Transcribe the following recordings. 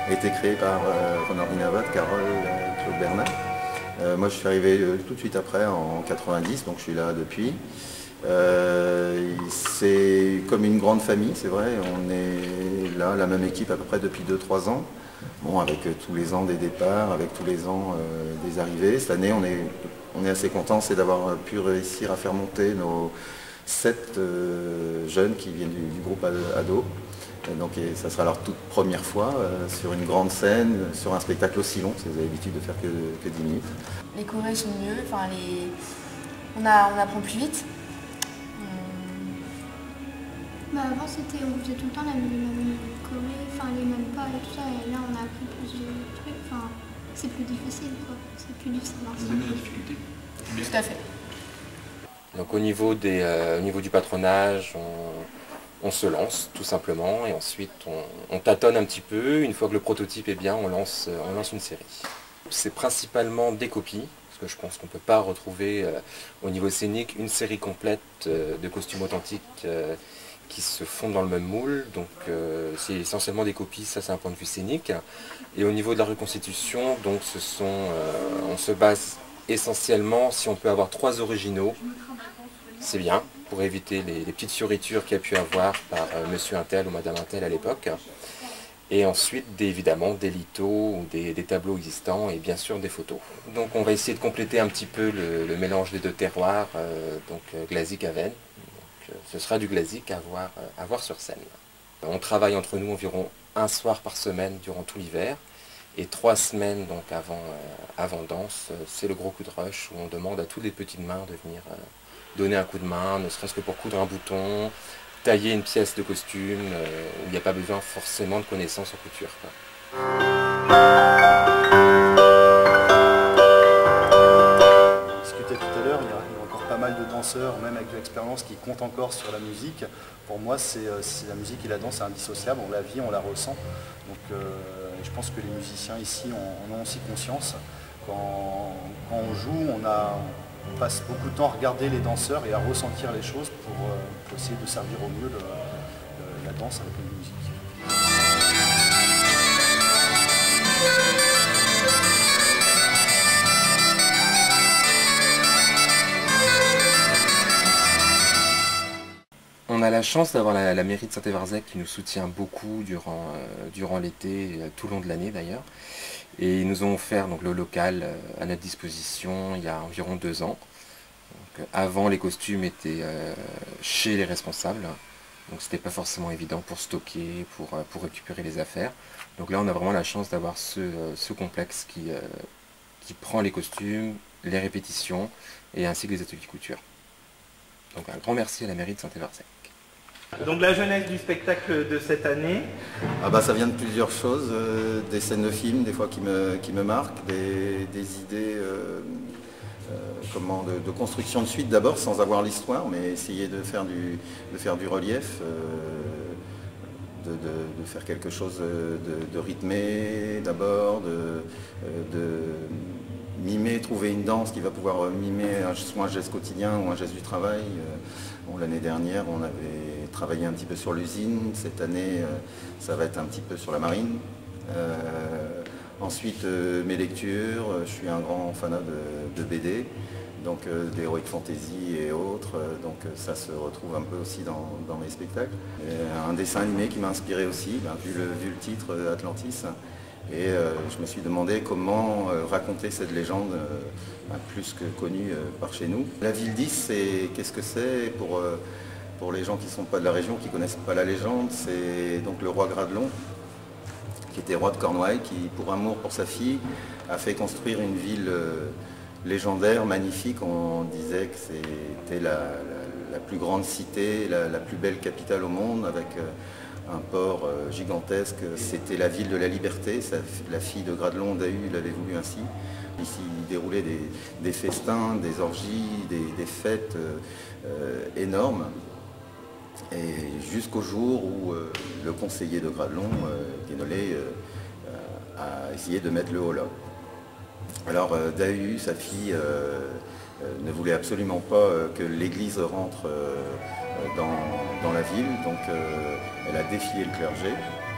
a été créé par Renard Navot, Carole, Claude Bernard. Moi je suis arrivé tout de suite après en 90, donc je suis là depuis. C'est comme une grande famille, c'est vrai, on est là, la même équipe à peu près depuis 2-3 ans. Bon, avec tous les ans des départs, avec tous les ans des arrivées. Cette année on est assez content, c'est d'avoir pu réussir à faire monter nos 7 jeunes qui viennent du groupe ado. Donc ça sera leur toute première fois sur une grande scène, sur un spectacle aussi long, parce que vous avez l'habitude de faire que 10 minutes. Les chorés sont mieux, enfin, on apprend plus vite. Avant on faisait tout le temps les mêmes chorés, enfin les mêmes pas et tout ça, et là on a appris plus de trucs, enfin c'est plus difficile quoi, c'est plus difficile. Vous aimez la difficulté? Tout à fait. Donc au niveau du patronage, on se lance tout simplement et ensuite on tâtonne un petit peu. Une fois que le prototype est bien, on lance une série. C'est principalement des copies, parce que je pense qu'on ne peut pas retrouver au niveau scénique une série complète de costumes authentiques qui se font dans le même moule. Donc c'est essentiellement des copies, ça c'est un point de vue scénique. Et au niveau de la reconstitution, donc on se base essentiellement, si on peut avoir 3 originaux, c'est bien, pour éviter les petites fioritures qu'il y a pu avoir par monsieur Untel ou madame Untel à l'époque. Et ensuite, évidemment, des lithos ou des tableaux existants et bien sûr des photos. Donc on va essayer de compléter un petit peu le mélange des 2 terroirs, donc Glazik-Aven. Ce sera du Glazik à voir sur scène. On travaille entre nous environ un soir par semaine durant tout l'hiver. Et 3 semaines donc avant danse, c'est le gros coup de rush où on demande à tous les petites mains de venir donner un coup de main, ne serait-ce que pour coudre un bouton, tailler une pièce de costume, où il n'y a pas besoin forcément de connaissances en couture, quoi. On discutait tout à l'heure, il y a encore pas mal de danseurs, même avec de l'expérience, qui comptent encore sur la musique. Pour moi, c'est la musique et la danse, c'est indissociable, on la vit, on la ressent. Donc je pense que les musiciens ici en ont aussi conscience. Quand on joue, on passe beaucoup de temps à regarder les danseurs et à ressentir les choses pour essayer de servir au mieux la danse avec la musique. On a la chance d'avoir la mairie de Saint-Évarzec qui nous soutient beaucoup durant l'été, tout le long de l'année d'ailleurs. Et ils nous ont offert donc, le local à notre disposition il y a environ 2 ans. Donc, avant, les costumes étaient chez les responsables, donc c'était pas forcément évident pour stocker, pour récupérer les affaires. Donc là, on a vraiment la chance d'avoir ce complexe qui prend les costumes, les répétitions et ainsi que les ateliers de couture. Donc un grand merci à la mairie de Saint-Évarzec. Donc la jeunesse du spectacle de cette année. Ça vient de plusieurs choses, des scènes de films des fois qui me marquent, des idées de construction de suite d'abord sans avoir l'histoire, mais essayer de faire du relief, de faire quelque chose de rythmé d'abord, de mimer, trouver une danse qui va pouvoir mimer soit un geste quotidien ou un geste du travail. L'année dernière, on avait travaillé un petit peu sur l'usine. Cette année, ça va être un petit peu sur la marine. Ensuite, mes lectures. Je suis un grand fanat de BD, donc d'Heroic Fantasy et autres. Donc ça se retrouve un peu aussi dans mes spectacles. Et un dessin animé qui m'a inspiré aussi, vu le titre Atlantis. Et je me suis demandé comment raconter cette légende plus que connue par chez nous. La ville 10, qu'est-ce que c'est pour les gens qui ne sont pas de la région, qui ne connaissent pas la légende? C'est donc le roi Gradelon, qui était roi de Cornouailles, qui, pour amour pour sa fille, a fait construire une ville légendaire, magnifique. On disait que c'était la plus grande cité, la plus belle capitale au monde, avec un port gigantesque. C'était la ville de la liberté. La fille de Gradelon, Dahu, l'avait voulu ainsi. Ici, il déroulait des festins, des orgies, des fêtes énormes. Et jusqu'au jour où le conseiller de Gradelon, Guénolé, a essayé de mettre le holà. Alors Dahu, sa fille, ne voulait absolument pas que l'église rentre dans la ville, donc elle a défié le clergé,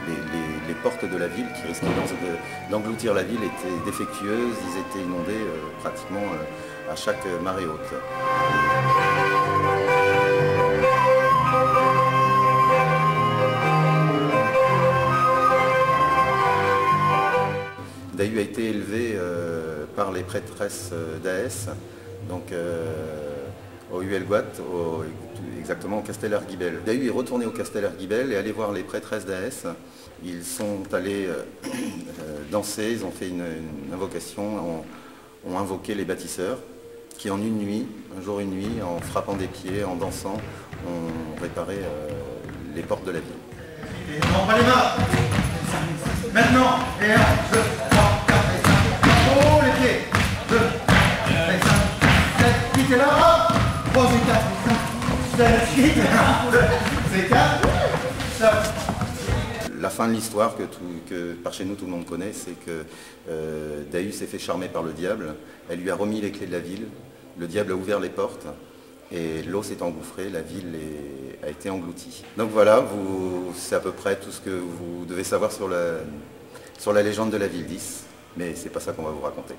les portes de la ville qui risquaient d'engloutir la ville étaient défectueuses, ils étaient inondés pratiquement à chaque marée haute. Dahu a été élevé par les prêtresses d'Aès, donc au Huelgoat, exactement au Castel-Erguibel. Dahu est retourné au Castel-Erguibel et allé voir les prêtresses d'Aès. Ils sont allés danser, ils ont fait une invocation, ont invoqué les bâtisseurs qui en une nuit, un jour une nuit, en frappant des pieds, en dansant, ont réparé les portes de la ville. Et on va les mains. Maintenant, et 1, 2, 3, 4, et 5. Oh, les pieds. 2, et 5, 7, 8, et là, 3, et 4, et 5, 7, 8, 1, 2, et 4, stop. La fin de l'histoire que par chez nous tout le monde connaît, c'est que Dahu s'est fait charmer par le diable, elle lui a remis les clés de la ville, le diable a ouvert les portes et l'eau s'est engouffrée, la ville a été engloutie. Donc voilà, c'est à peu près tout ce que vous devez savoir sur la légende de la ville 10, mais c'est pas ça qu'on va vous raconter.